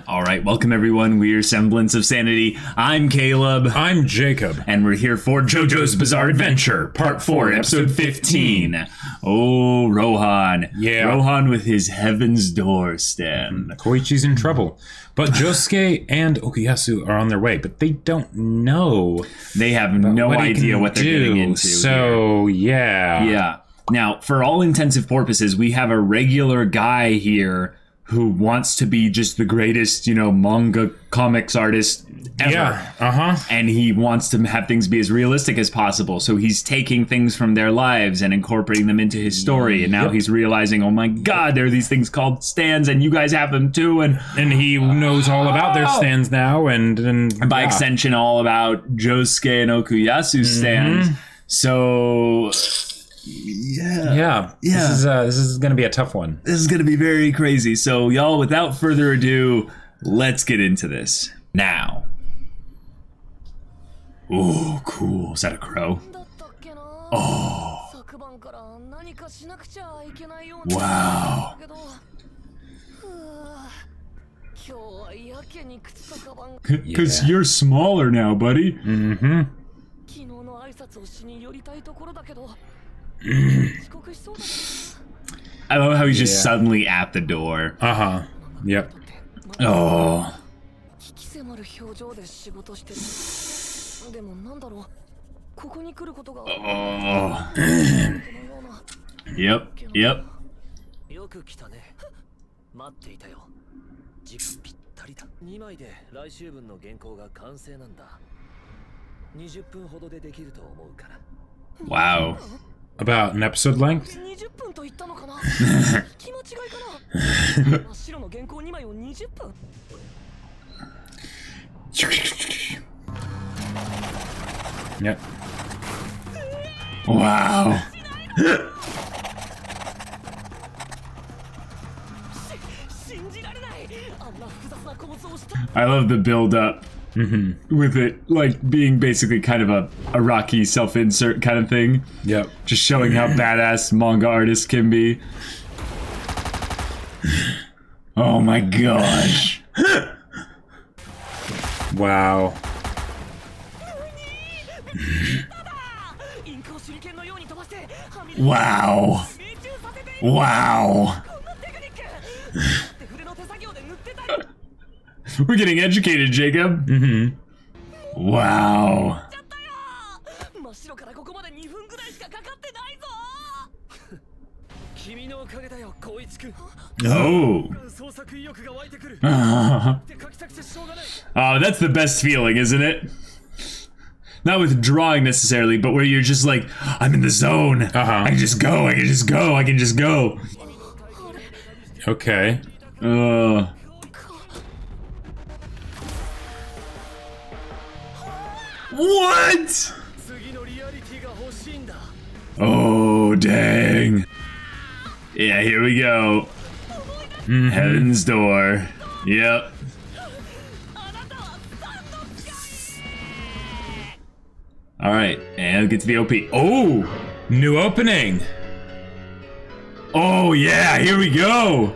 All right, welcome everyone. We're Semblance of Sanity. I'm Caleb. I'm Jacob. And we're here for JoJo's Bizarre Adventure, Part 4, Episode 15. Oh, Rohan. Yeah. Rohan with his Heaven's Door stand. Koichi's in trouble. But Josuke and Okuyasu are on their way, but they don't know. They have no idea what they're getting into. So, yeah. Yeah. Now, for all intensive purposes, we have a regular guy here who wants to be just the greatest, manga comics artist ever. Yeah, And he wants to have things be as realistic as possible. So he's taking things from their lives and incorporating them into his story. And now he's realizing, oh my God, there are these things called stands and you guys have them too. And he knows all about their stands now. And by extension, all about Josuke and Okuyasu's stands. So... Yeah. This is gonna be a tough one. This is gonna be very crazy. So y'all, without further ado, let's get into this now. Oh, cool. Is that a crow? Oh. Wow. Because you're smaller now, buddy. Mm-hmm. I love how he's just suddenly at the door. Yep. Oh. Oh. Yep. Yep. 20分ほどでできると思うから。 Wow. About an episode length? 20分と言ったのかな。気持ちがいかな。真っ白の原稿2枚を20分。Yep. Wow. I love the build up. With it like being basically kind of a Rocky self-insert kind of thing. Yep. Just showing how badass manga artists can be. Oh my gosh. Wow. Wow. Wow. We're getting educated, Jacob. Wow. Oh. Oh, that's the best feeling, isn't it? Not with drawing necessarily, but where you're just like, I'm in the zone. I can just go. I can just go. I can just go. Okay. What? Oh, dang. Yeah, here we go. Heaven's Door. Yep. Alright, and get to the OP. Oh! New opening! Oh, yeah, here we go!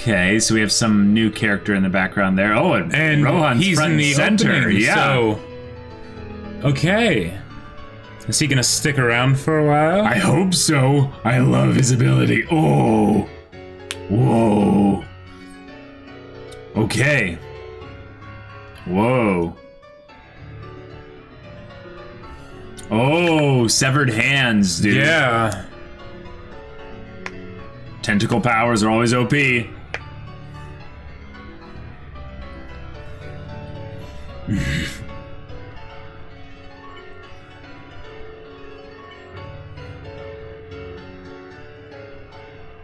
Okay, so we have some new character in the background there. Oh, and Rohan's he's front in the center. opening, Yeah. So, okay. Is he gonna stick around for a while? I hope so. I love his ability. Oh. Whoa. Okay. Whoa. Oh, severed hands, dude. Yeah. Tentacle powers are always OP.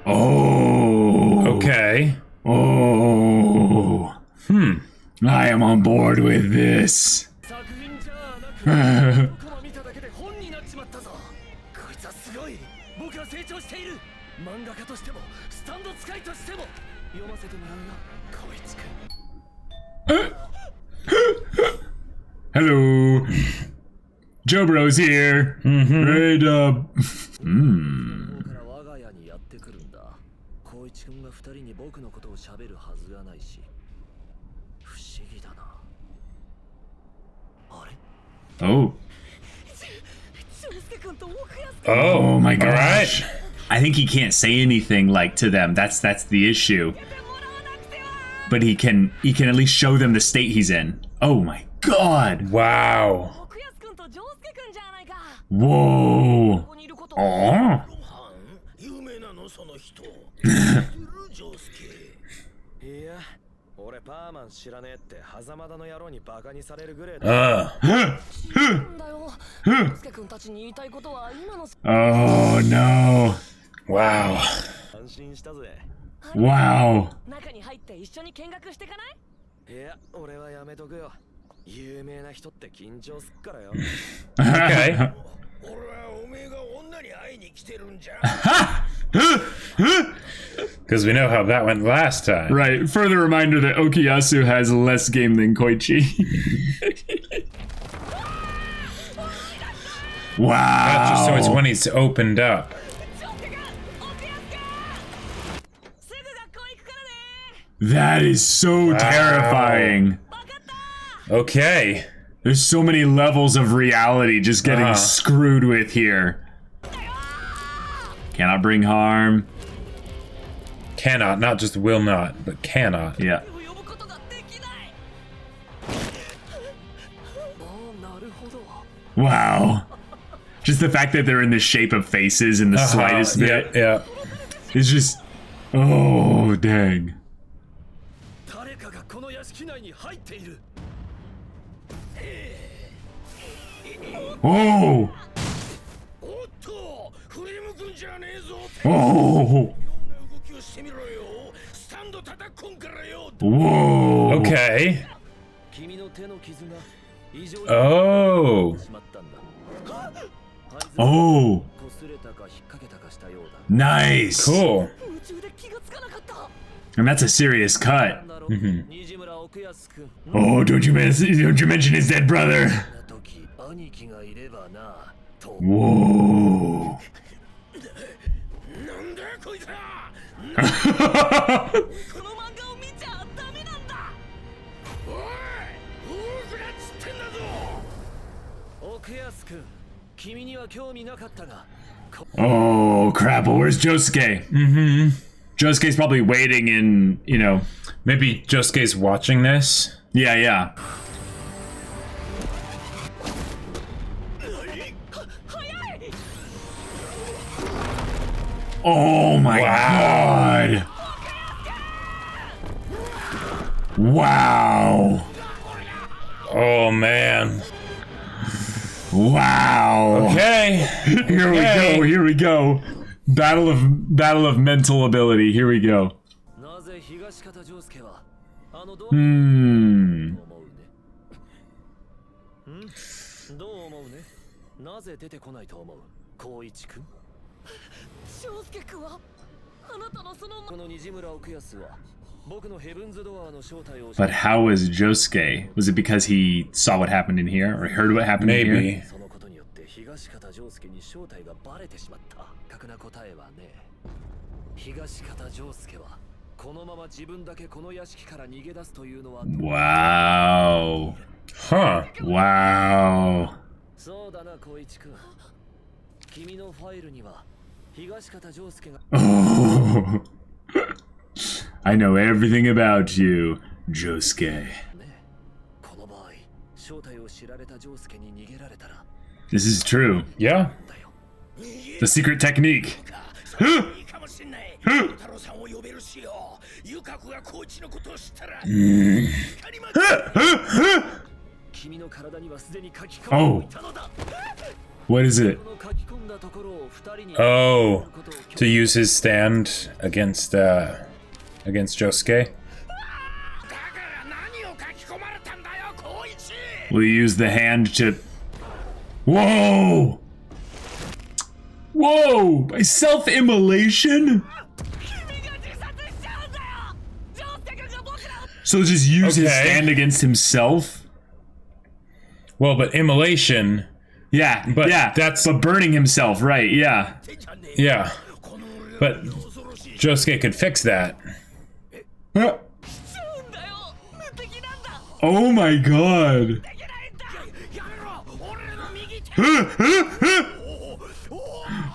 Oh. Okay. Oh. I am on board with this. 読ませてもらうよ、こいつくん。 Hello. JoJo's here. Right up. から我が家にやってくるんだ。こいちくんが二人に僕のことを喋るはずがないし、不思議だな。あれ？ Oh. ジョウスケ君と奥安 Oh my all right. gosh. I think he can't say anything like to them. That's the issue. But he can at least show them the state he's in. Oh my god. Wow. 奥安君とジョウスケ君じゃないか。 Whoa. ここにいること。 Oh. 有名なのその人。ジョスケ。いや、俺パーマン知らねえって狭間田の野郎にバカにされるぐらいだ。 Uh. だよ。ジョウスケ君たちに言いたいことは今の。 Oh no. Wow. 安心したぜ。 Wow. 中に入って一緒に見学してかない？いや、俺はやめとくよ。有名な人って緊張すっからよ。 Okay. 俺はおめえが女に会いに来てるんじゃ。 Because we know how that went last time. Right. Further reminder that Okuyasu has less game than Koichi. Wow. So it's when he's opened up. That is so terrifying. Okay. There's so many levels of reality just getting screwed with here. Cannot bring harm. Cannot, not just will not, but cannot. Yeah. Wow. Just the fact that they're in the shape of faces in the slightest bit. Yeah. It's just... Oh, dang. 誰かがこの屋敷内に入っている。 Oh! おっと、振り向くんじゃねえぞ。 Oh! 動きをしてみろよ。スタンド叩くんからよ。 Whoa! Okay. 君の手の傷が異常に Oh. しまったんだ。 Oh! 擦れたか引っ掛けたかしたようだ。 Nice! Cool. 夢中で気がつかなかった。 And that's a serious cut. 西村奥安君。 Oh, don't you mention his dead brother. な時兄貴がいればなと。 Whoa! なんだこいつは。この漫画を見ちゃダメなんだ。おい、多くなっつってんだぞ。奥安君、君には興味なかったが。 Oh, crap. Well, where's Josuke? Josuke's probably waiting in, you know... Maybe Josuke's watching this. Yeah, yeah. Oh my god! Wow! Oh man. Wow! Okay. Here we go, here we go. Battle of mental ability, here we go. なぜ東方丈介はあのどう Hmm. 思うね。どう思うね。なぜ出てこないと思う。光一君。丈介君はあなたのそのこの西村奥安は僕のヘブンズドアーの正体を。 But how was Josuke? Was it because he saw what happened in here or heard what happened in here? Maybe. そのことによって東方丈介に正体がバレてしまった。確な答えはね。東方丈介はこのまま自分だけこの屋敷から逃げ出すというのは。 Wow. Huh. Wow. そうだな光一君。君のファイルには東方丈介が。 Oh. I know everything about you, Josuke. ね、この場合正体を知られた丈介に逃げられたら。 This is true. Yeah. だよ。 The secret technique. いいかもしんない。太郎さんを呼べるしよ。ユカ子がコーチのことを知ったら。君の体にはすでに書き込んでいたのだ。 What is it? この書き込んだところを二人に。 Oh. To use his stand against Josuke. だから何を書き込まれたんだよ、コイチ。 We'll use the hand to... Whoa! Whoa! By self-immolation? So just use his Okay. stand against himself? Well, but immolation. Yeah, But yeah. that's- but burning himself, right? Yeah. Yeah. But Josuke could fix that. Oh my god.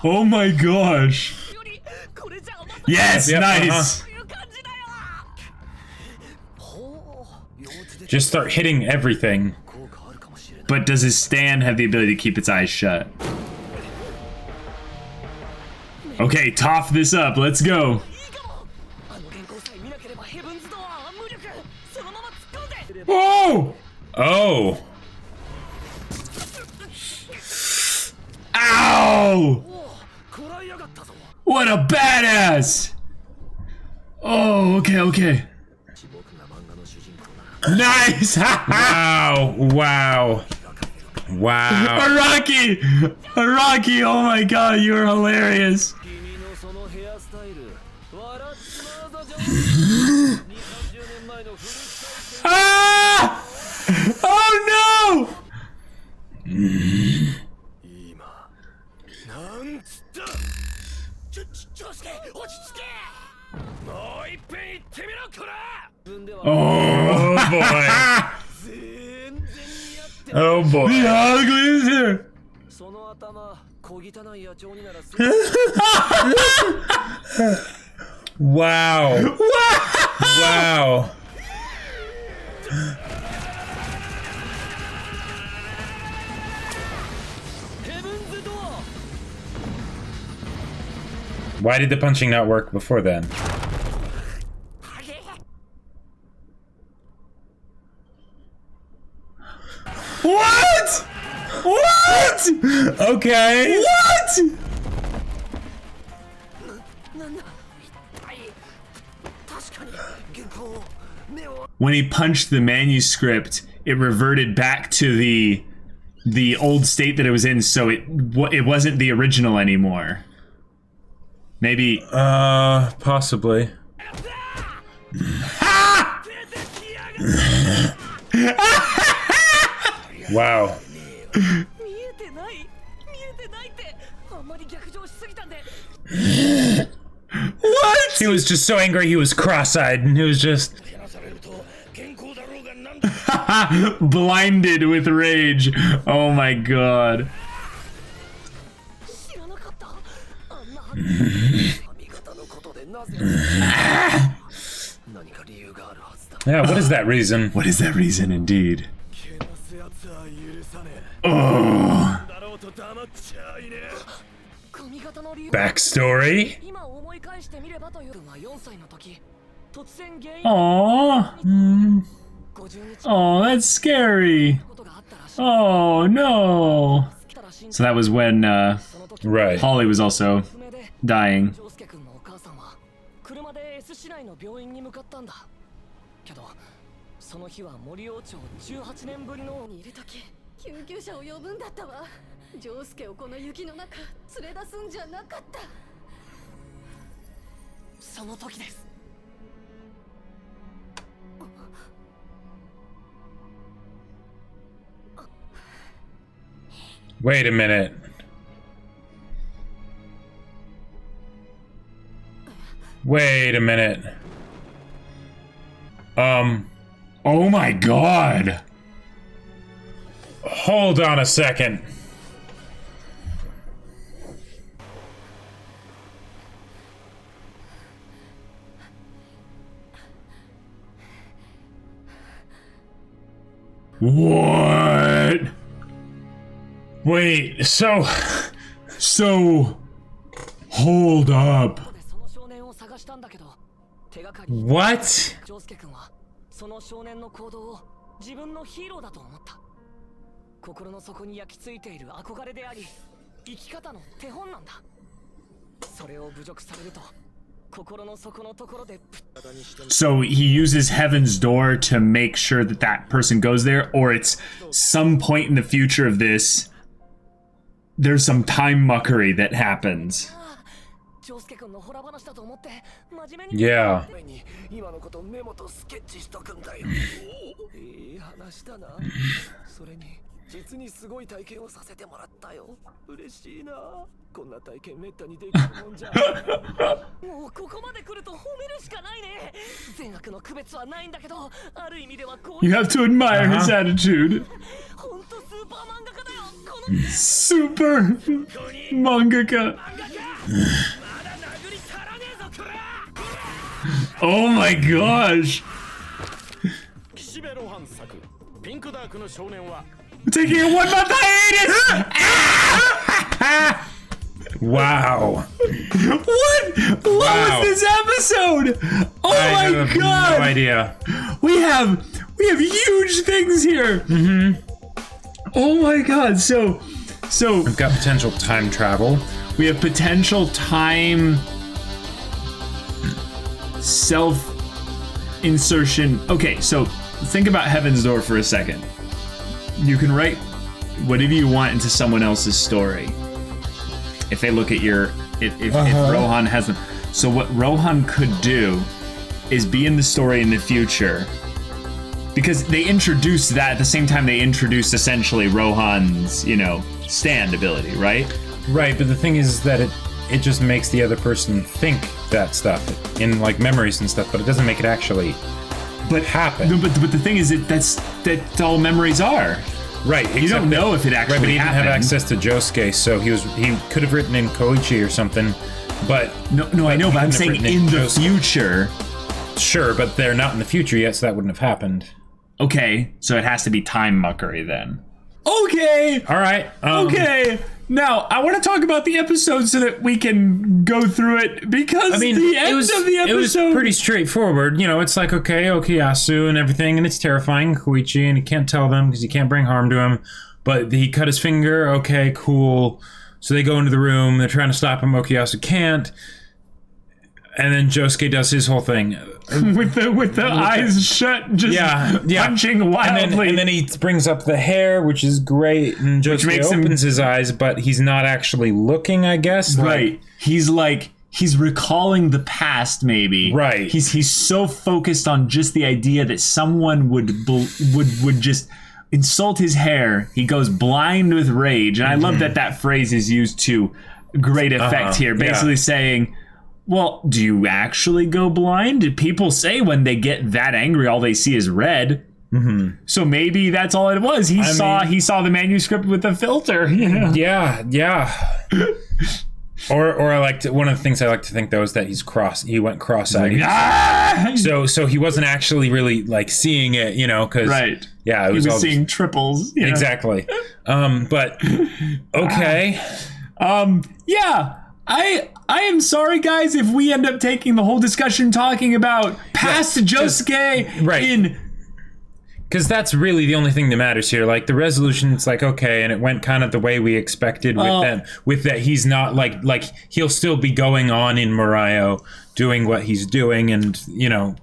Oh my gosh. Yes, Yep, nice. Just start hitting everything. But does his stand have the ability to keep its eyes shut? Okay, tough this up. Let's go. Oh! Oh! Ow! What a badass! Oh, okay, okay. Nice! Wow! Wow! Wow! Araki! Araki, oh my god, you're hilarious. Ah! Oh no! Oh boy! Oh boy! The ugly is here! Wow! Wow! Why did the punching not work before then? What? What? Okay. What? When he punched the manuscript, it reverted back to the old state that it was in, so it wasn't the original anymore. Maybe. Possibly. Wow. What? He was just so angry he was cross-eyed and he was just... Blinded with rage. Oh my god. Yeah, what is that reason? What is that reason indeed? Oh. Backstory? Aww. Oh, that's scary. Oh no. So that was when Right. Holly was also dying. その日は森王朝18年ぶりのいる時救急車を呼ぶんだったわ。ジョウスケをこの雪の中連れ出すんじゃなかった。その時です。 Wait a minute. Wait a minute. Oh my god. Hold on a second. What? Wait, so hold up. その少年を探したんだけど、手がかり。 what? ジョウスケ君はその少年の行動を自分のヒーローだと思った。心の底に焼き付いている憧れであり、生き方の手本なんだ。それを侮辱されると、心の底のところでぶっ飛ばして。 So he uses Heaven's Door to make sure that that person goes there, or it's some point in the future of this, there's some time muckery that happens. Yeah. 今のことメモとスケッチしとくんだよ。いい話だな。それに実にすごい体験をさせてもらったよ。嬉しいな。こんな体験めったにできるもんじゃ。もうここまで来ると褒めるしかないね。善悪の区別はないんだけど、ある意味ではこう。 You have to admire his attitude. 本当スーパー漫画家だよ。この Super mangaka. Oh my gosh. 岸辺露伴作ピンクダークの少年は Taking a 1 month hiatus. Wow. What Wow. was this episode? Oh I my have god. no idea. We have huge things here. Oh my god. So We've got potential time travel. we have potential time self insertion. Okay, so think about Heaven's Door for a second. You can write whatever you want into someone else's story. If they look at your if Rohan has them. So what Rohan could do is be in the story in the future. Because they introduced that at the same time they introduced essentially Rohan's, stand ability, right? Right, but the thing is that it just makes the other person think that stuff in like memories and stuff, but it doesn't make it actually happen. No, but the thing is that's all memories are. Right, You don't know if it actually right, but he didn't happened. have access to Josuke, so he could have written in Koichi or something, but No, I know, but I'm he couldn't saying have written in the Josuke. future. Sure, but they're not in the future yet, so that wouldn't have happened. Okay, so it has to be time muckery then. Okay. All right. Okay. Now, I want to talk about the episode so that we can go through it because I mean, the end it was of the episode. It was pretty straightforward. It's like, okay, Okuyasu and everything, and it's terrifying, Koichi, and he can't tell them because he can't bring harm to him. But he cut his finger. Okay, cool. So they go into the room. They're trying to stop him. Okuyasu can't. And then Josuke does his whole thing with the eyes shut, just punching wildly. And then he brings up the hair, which is great. And Josuke opens his eyes, but he's not actually looking, I guess. Right. He's recalling the past, maybe. Right. He's so focused on just the idea that someone would just insult his hair. He goes blind with rage, and I love that phrase is used to great effect here, basically saying, well, do you actually go blind? People say when they get that angry, all they see is red. Mm-hmm. So maybe that's all it was. He saw the manuscript with the filter. Yeah. Or I like to, one of the things I like to think though is that he went cross-eyed. So he wasn't actually really like seeing it, because yeah, it was all seeing triples. Exactly. But okay. I am sorry, guys, if we end up taking the whole discussion talking about past Josuke in... Because that's really the only thing that matters here. Like, the resolution, it's like, okay, and it went kind of the way we expected with that he's not, like he'll still be going on in Morayo, doing what he's doing and,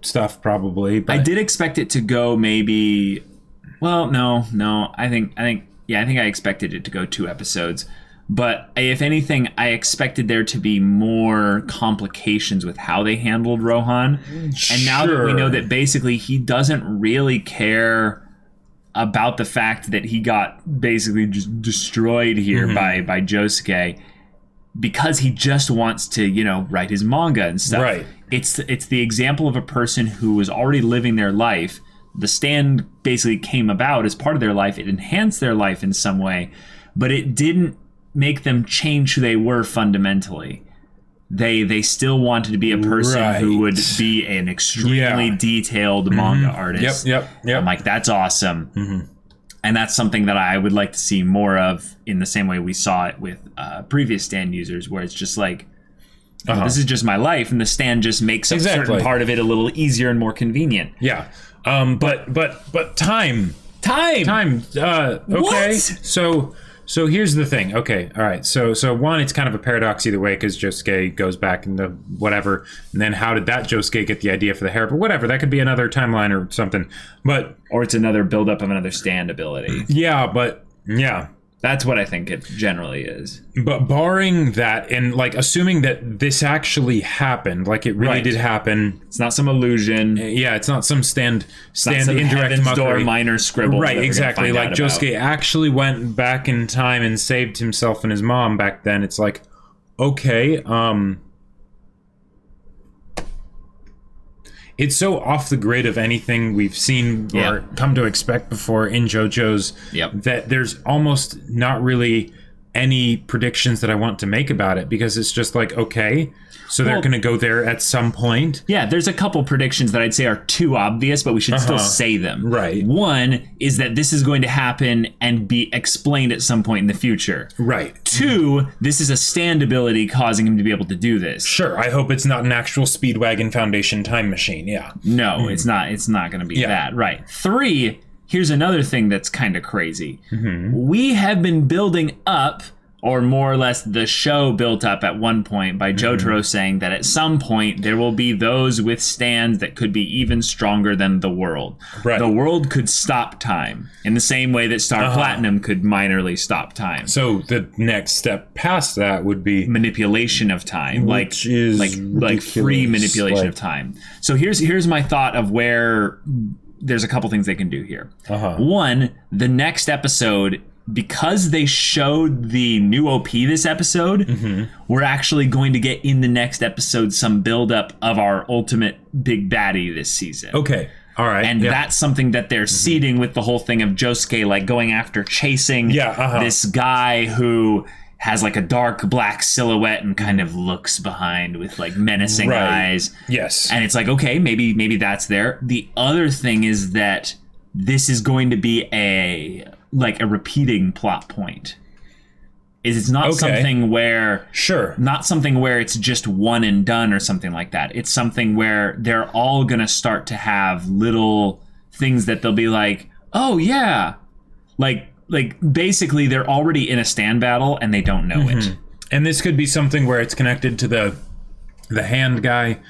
stuff probably. But... I did expect it to go maybe... Well, no. I think I expected it to go 2 episodes. But if anything, I expected there to be more complications with how they handled Rohan. Sure. And now that we know that basically he doesn't really care about the fact that he got basically just destroyed here by Josuke, because he just wants to, write his manga and stuff. Right. It's the example of a person who was already living their life. The stand basically came about as part of their life. It enhanced their life in some way, but it didn't make them change who they were fundamentally. They still wanted to be a person who would be an extremely detailed manga artist. Yep. I'm like, that's awesome. And that's something that I would like to see more of, in the same way we saw it with previous stand users, where it's just like, this is just my life, and the stand just makes a certain part of it a little easier and more convenient. Yeah. But time. Okay. What? So here's the thing. Okay, all right. So one, it's kind of a paradox either way, because Josuke goes back into whatever, and then how did that Josuke get the idea for the hair? But whatever, that could be another timeline or something. Or it's another buildup of another stand ability. Yeah, but That's what I think it generally is. But barring that, and like assuming that this actually happened, like it really Right. did happen. It's not some illusion. Yeah, it's not some stand Not some indirect Heaven's Door mockery. minor scribble. Right, that we're exactly. gonna Like find out Josuke about. actually went back in time and saved himself and his mom back then. It's like, okay, it's so off the grid of anything we've seen or come to expect before in JoJo's that there's almost not really any predictions that I want to make about it, because it's just like, okay, so they're going to go there at some point. Yeah, there's a couple predictions that I'd say are too obvious, but we should still say them. Right. One is that this is going to happen and be explained at some point in the future. Right. Two, this is a stand ability causing him to be able to do this. Sure, I hope it's not an actual Speedwagon Foundation time machine, yeah. No, it's not. It's not going to be that. Right. Three, here's another thing that's kind of crazy. We have been building up, or more or less the show built up at one point by Jotaro saying that at some point there will be those with stands that could be even stronger than the world. Right. The world could stop time in the same way that Star Platinum could minorly stop time. So the next step past that would be Manipulation of time, Which is like free ridiculous, manipulation like- of time. So here's my thought of where there's a couple things they can do here. One, the next episode, because they showed the new OP this episode, we're actually going to get in the next episode some buildup of our ultimate big baddie this season. okay. All right. And that's something that they're seeding with the whole thing of Josuke like going after chasing this guy who has like a dark black silhouette and kind of looks behind with like menacing eyes. Yes. And it's like, okay, maybe that's there. The other thing is that this is going to be a repeating plot point. It's not something where not something where it's just one and done or something like that. It's something where they're all gonna start to have little things that they'll be like, oh yeah, like basically they're already in a stand battle and they don't know it. And this could be something where it's connected to the hand guy,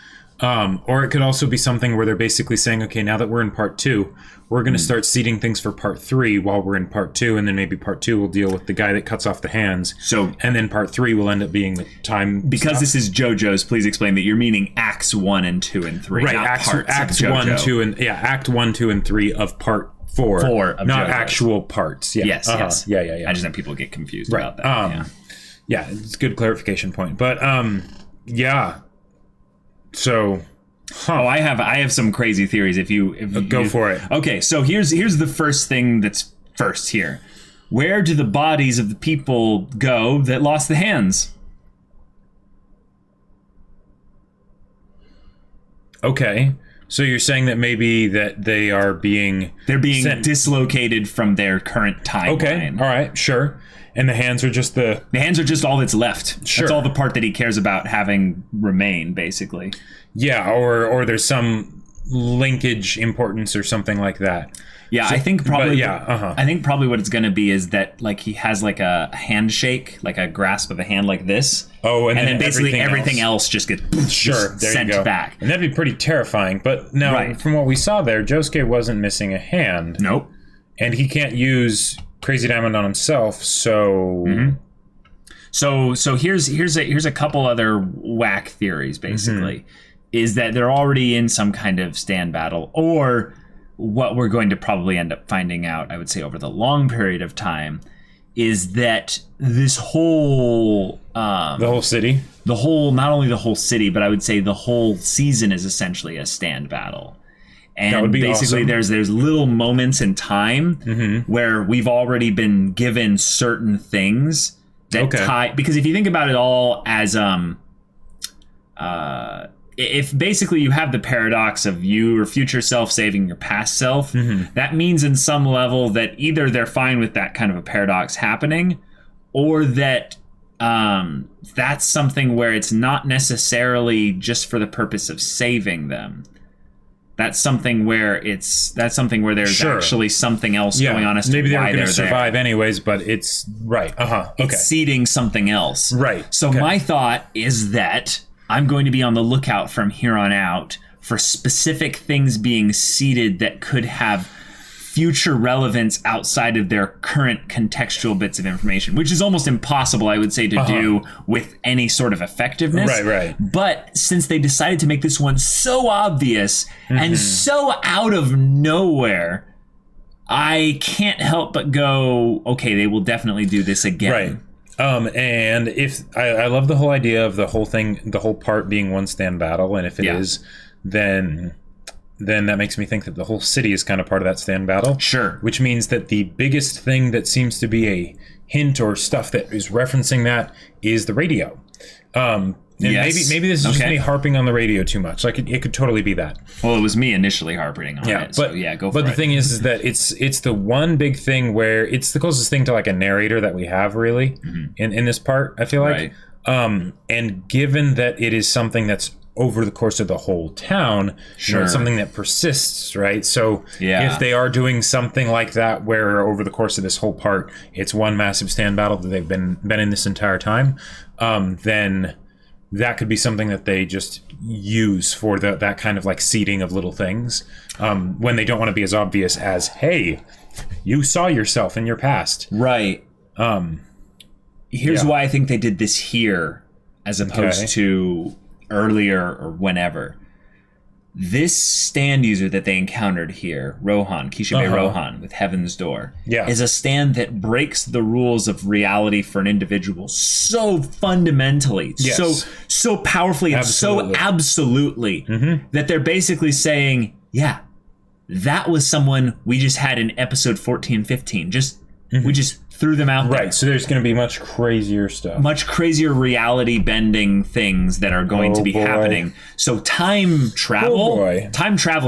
or it could also be something where they're basically saying, okay, now that we're in part 2, we're going to start seeding things for part 3 while we're in part 2, and then maybe part 2 will deal with the guy that cuts off the hands. And then part 3 will end up being the time. Because this is JoJo's, please explain that you're meaning acts 1 and 2 and 3, right? not Acts parts of 1, JoJo. 2, and Act 1, 2, and 3 of part 4 of not JoJo's. actual parts. Yeah. Yes. Yeah. I just know people get confused about that. Yeah, it's a good clarification point. But yeah. So. Oh, I have some crazy theories. If you go for it. Okay, so here's the first thing that's first here. Where do the bodies of the people go that lost the hands? Okay, so you're saying that maybe that they're being dislocated from their current timeline. Okay, all right, sure. And the hands are just the hands are just all that's left. Sure. That's all the part that he cares about having remain, basically. Yeah, or there's some linkage importance or something like that. Yeah, so, I think probably. I think probably what it's going to be is that like he has like a handshake, like a grasp of a hand like this. Oh, and then basically everything else just gets sent back. And that'd be pretty terrifying. But now, from what we saw there, Josuke wasn't missing a hand. Nope. And he can't use Crazy Diamond on himself, so. So here's a couple other whack theories. Basically, is that they're already in some kind of stand battle, or what we're going to probably end up finding out, I would say, over the long period of time, is that this whole the whole city, not only the whole city, but I would say the whole season is essentially a stand battle. And basically awesome. there's little moments in time where we've already been given certain things that tie, because if you think about it all as if basically you have the paradox of your future self saving your past self, that means in some level that either they're fine with that kind of a paradox happening, or that that's something where it's not necessarily just for the purpose of saving them. That's something where there's actually something else going on as to maybe why they're going to survive there. anyways, but it's It's seeding something else. Right. So my thought is that I'm going to be on the lookout from here on out for specific things being seeded that could have future relevance outside of their current contextual bits of information, which is almost impossible, I would say, to do with any sort of effectiveness. Right. But since they decided to make this one so obvious and so out of nowhere, I can't help but go, okay, they will definitely do this again. Right. And if I love the whole idea of the whole thing, the whole part being one stand battle, and if it is, then that makes me think that the whole city is kind of part of that stand battle. Sure. Which means that the biggest thing that seems to be a hint or stuff that is referencing that is the radio. And maybe this is just me harping on the radio too much. Like it could totally be that. Well, it was me initially harping on it. So go for it. But the thing is that it's the one big thing where it's the closest thing to like a narrator that we have really in this part, I feel like. Right. And given that it is something that's over the course of the whole town, it's something that persists, right? So if they are doing something like that where over the course of this whole part it's one massive stand battle that they've been in this entire time, then that could be something that they just use for that kind of like seeding of little things when they don't want to be as obvious as, hey, you saw yourself in your past. Right. Here's why I think they did this here as opposed to earlier or whenever. This stand user that they encountered here, Rohan, Kishibe Rohan with Heaven's Door, is a stand that breaks the rules of reality for an individual so fundamentally, so powerfully, and so absolutely that they're basically saying, that was someone we just had in episode 14, 15. We just threw them out there. Right, so there's going to be much crazier stuff. Much crazier reality-bending things that are going to be happening. So time travel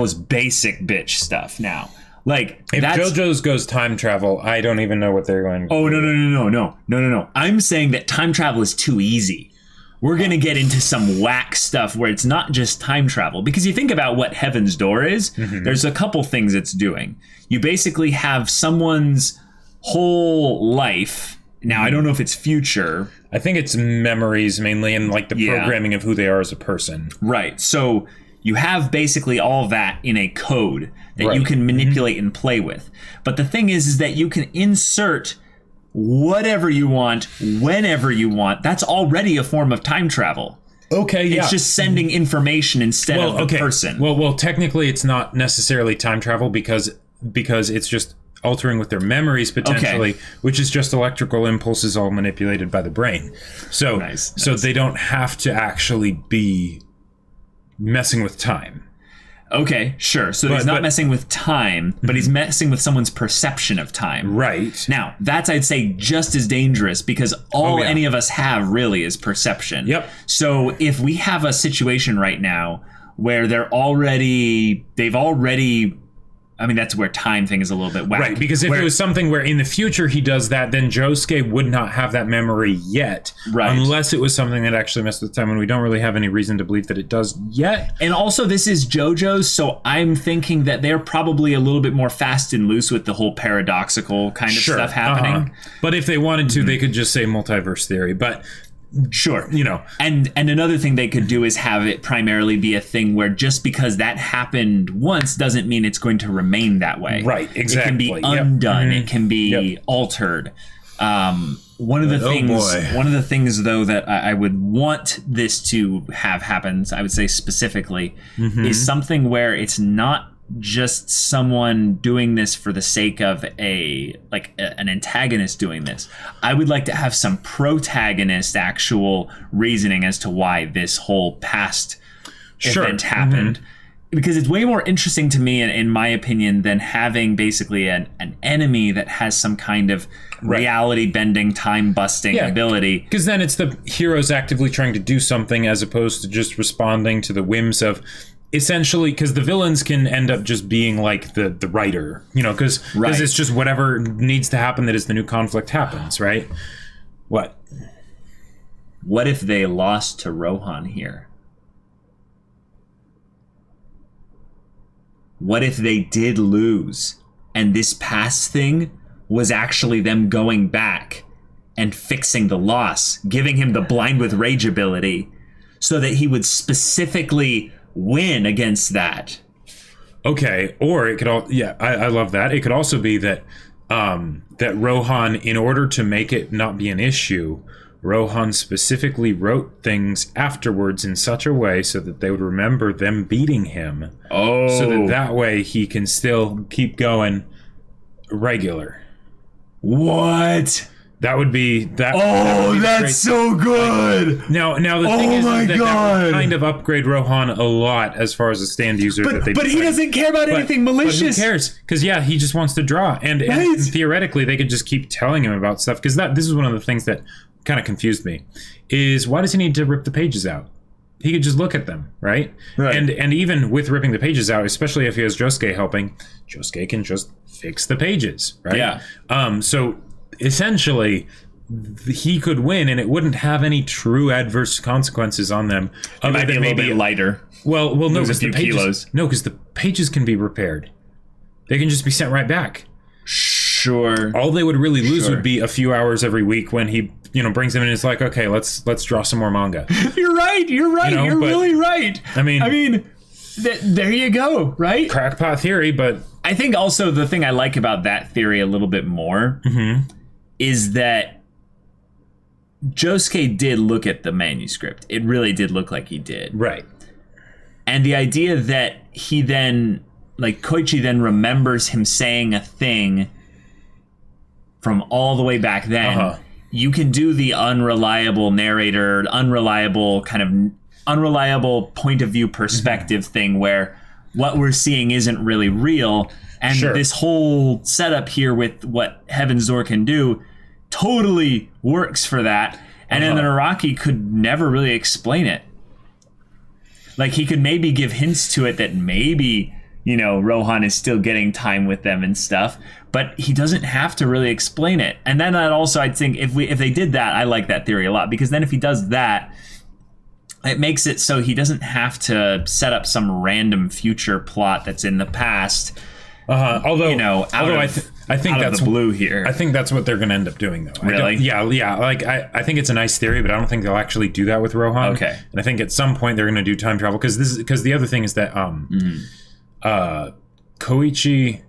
is basic bitch stuff now. Like, if JoJo's goes time travel, I don't even know what they're going to do. Oh, no. I'm saying that time travel is too easy. We're going to get into some whack stuff where it's not just time travel. Because you think about what Heaven's Door is, there's a couple things it's doing. You basically have someone's whole life. Now, I don't know if it's future. I think it's memories mainly and like the programming of who they are as a person. Right. So you have basically all that in a code that you can manipulate and play with. But the thing is that you can insert whatever you want, whenever you want. That's already a form of time travel. Okay, It's just sending information instead of the person. Well, technically it's not necessarily time travel because it's just altering with their memories potentially, which is just electrical impulses all manipulated by the brain. So so they don't have to actually be messing with time. Okay, sure. So he's not messing with time, but he's messing with someone's perception of time. Right. Now, that's, I'd say, just as dangerous because all any of us have really is perception. Yep. So if we have a situation right now where they've already I mean, that's where time thing is a little bit whack. Right, because if it was something where in the future he does that, then Josuke would not have that memory yet. Right. Unless it was something that actually messed with time, and we don't really have any reason to believe that it does yet. And also, this is JoJo's, so I'm thinking that they're probably a little bit more fast and loose with the whole paradoxical kind of stuff happening. But if they wanted to, they could just say multiverse theory. But sure, and another thing they could do is have it primarily be a thing where just because that happened once doesn't mean it's going to remain that way. Right, exactly. It can be undone. It can be altered. One of the things though that I would want this to have happen, I would say specifically, is something where it's not just someone doing this for the sake of an antagonist doing this. I would like to have some protagonist actual reasoning as to why this whole past event happened. Because it's way more interesting to me, in my opinion, than having basically an enemy that has some kind of reality-bending, time-busting ability. Because then it's the heroes actively trying to do something as opposed to just responding to the whims of... Essentially, because the villains can end up just being like the writer, because it's just whatever needs to happen that is the new conflict happens, right? What if they lost to Rohan here? What if they did lose and this past thing was actually them going back and fixing the loss, giving him the blind with rage ability so that he would specifically win against that? Okay, or it could all I love that. It could also be that that Rohan, in order to make it not be an issue, Rohan specifically wrote things afterwards in such a way so that they would remember them beating him. Oh. So that way he can still keep going regular. What? That would be that. Oh, that would be that's great. so good. Now the thing is that that would kind of upgrade Rohan a lot as far as a stand user. But he doesn't care about anything malicious. But who cares? Because he just wants to draw, and theoretically they could just keep telling him about stuff. Because this is one of the things that kind of confused me, is why does he need to rip the pages out? He could just look at them, right? And even with ripping the pages out, especially if he has Josuke helping, Josuke can just fix the pages, right? Yeah. So essentially, he could win, and it wouldn't have any true adverse consequences on them. It might be a little bit lighter. Well, no, Lose a because few kilos. No, because the pages can be repaired. They can just be sent right back. Sure. All they would really lose would be a few hours every week when he, brings them in and it's like, okay, let's draw some more manga. You're right. You're really right. I mean, there you go, right? Crackpot theory, but I think also the thing I like about that theory a little bit more is that Josuke did look at the manuscript. It really did look like he did. Right. And the idea that he then, like, Koichi then remembers him saying a thing from all the way back then, you can do the unreliable narrator, unreliable point of view perspective thing where what we're seeing isn't really real. And this whole setup here with what Heaven's Door can do totally works for that. And then Araki could never really explain it. Like, he could maybe give hints to it that maybe, Rohan is still getting time with them and stuff, but he doesn't have to really explain it. And then that also, I'd think if they did that, I like that theory a lot, because then if he does that, it makes it so he doesn't have to set up some random future plot that's in the past. I think that's the blue here. I think that's what they're going to end up doing, though. Really? Yeah. Like, I think it's a nice theory, but I don't think they'll actually do that with Rohan. Okay. And I think at some point they're going to do time travel, because the other thing is that Koichi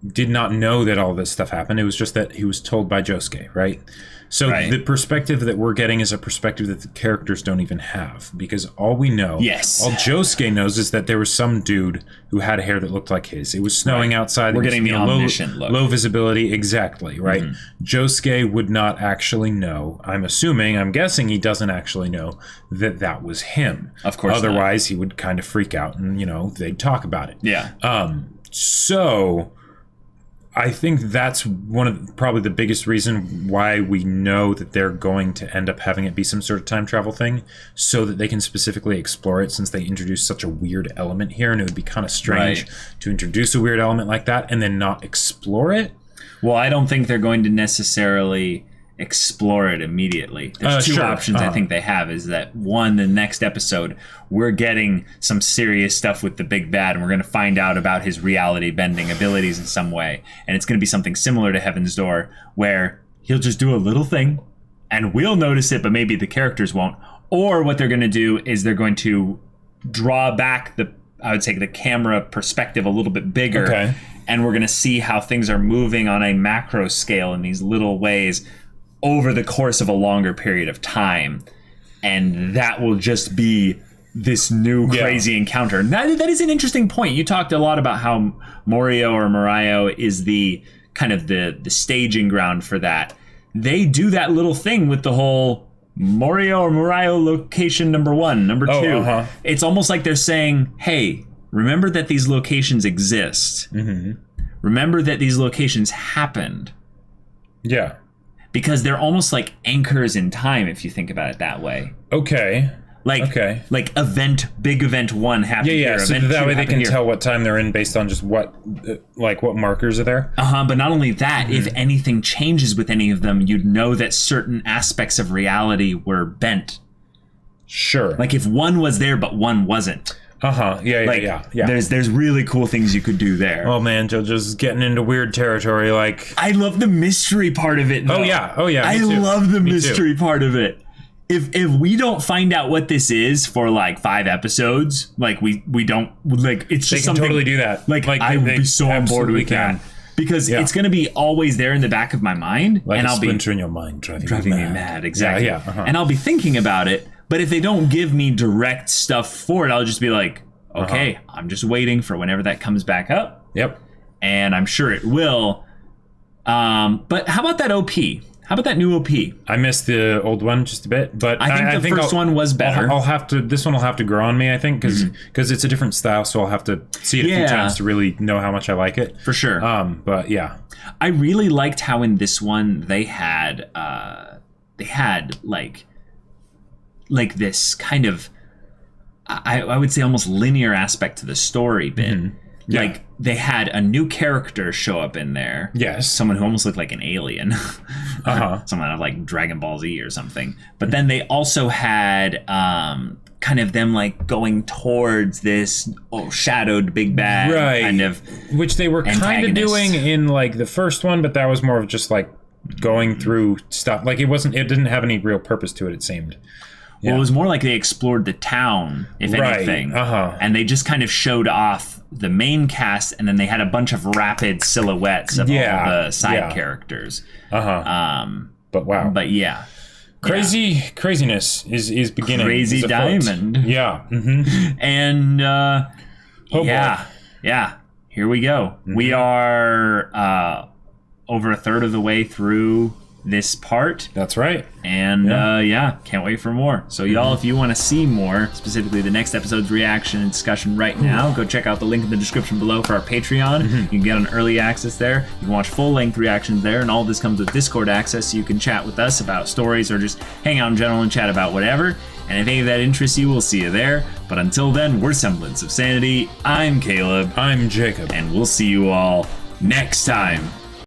did not know that all this stuff happened. It was just that he was told by Josuke, right? So the perspective that we're getting is a perspective that the characters don't even have, because all we know, all Josuke knows, is that there was some dude who had hair that looked like his. It was snowing outside. We're getting the omniscient look. Low visibility, exactly, right? Josuke would not actually know. I'm guessing he doesn't actually know that was him. Of course Otherwise, he would kind of freak out and, they'd talk about it. Yeah. So I think that's one of probably the biggest reason why we know that they're going to end up having it be some sort of time travel thing, so that they can specifically explore it, since they introduced such a weird element here, and it would be kind of strange to introduce a weird element like that and then not explore it. Well, I don't think they're going to necessarily explore it immediately. There's two options I think they have, is that one, the next episode, we're getting some serious stuff with the big bad, and we're going to find out about his reality bending abilities in some way. And it's going to be something similar to Heaven's Door, where he'll just do a little thing and we'll notice it, but maybe the characters won't. Or what they're going to do is they're going to draw back the camera perspective a little bit bigger. And we're going to see how things are moving on a macro scale in these little ways over the course of a longer period of time, and that will just be this new crazy encounter. And that is an interesting point. You talked a lot about how Morio is the kind of the staging ground for that. They do that little thing with the whole Morio location number 1, number 2. It's almost like they're saying, hey, remember that these locations exist. Remember that these locations happened. Yeah. Because they're almost like anchors in time, if you think about it that way. Like big event 1 happened here. So that way they can tell what time they're in based on just what markers are there. But not only that, if anything changes with any of them, you'd know that certain aspects of reality were bent. Sure. Like if one was there, but one wasn't. Yeah. There's really cool things you could do there. Oh man, JoJo's getting into weird territory. Like, I love the mystery part of it, though. Oh yeah. I love the mystery part of it. if we don't find out what this is for like 5 episodes, like we don't like it's They just can something totally do that. Like I would they be so on board absolutely with that because it's going to be always there in the back of my mind, Like and a I'll be splinter in your mind driving me mad. Exactly. Yeah. And I'll be thinking about it. But if they don't give me direct stuff for it, I'll just be like, okay, I'm just waiting for whenever that comes back up. Yep. And I'm sure it will. But how about that OP? How about that new OP? I missed the old one just a bit, but I think the first one was better. I'll have to. This one will have to grow on me, I think, because it's a different style. So I'll have to see it a few times to really know how much I like it. For sure. But yeah, I really liked how in this one they had like this kind of I would say almost linear aspect to the story bit. Yeah. Like they had a new character show up in there. Yes. Someone who almost looked like an alien. Someone out of like Dragon Ball Z or something. But then they also had kind of them like going towards this shadowed big bad kind of, which they were kind of doing in like the first one, but that was more of just like going through stuff. Like it didn't have any real purpose to it, it seemed. Well, it was more like they explored the town, if anything. And they just kind of showed off the main cast, and then they had a bunch of rapid silhouettes of all the side characters. But wow. But yeah. Craziness is beginning. Crazy Diamond. Yeah. And boy. Here we go. We are over a third of the way through this part. That's right. And can't wait for more. So y'all, if you want to see more, specifically the next episode's reaction and discussion right now, go check out the link in the description below for our Patreon. You can get an early access there. You can watch full-length reactions there, and all this comes with Discord access, so you can chat with us about stories or just hang out in general and chat about whatever. And if any of that interests you, we'll see you there. But until then, we're Semblance of Sanity. I'm Caleb. I'm Jacob. And we'll see you all next time.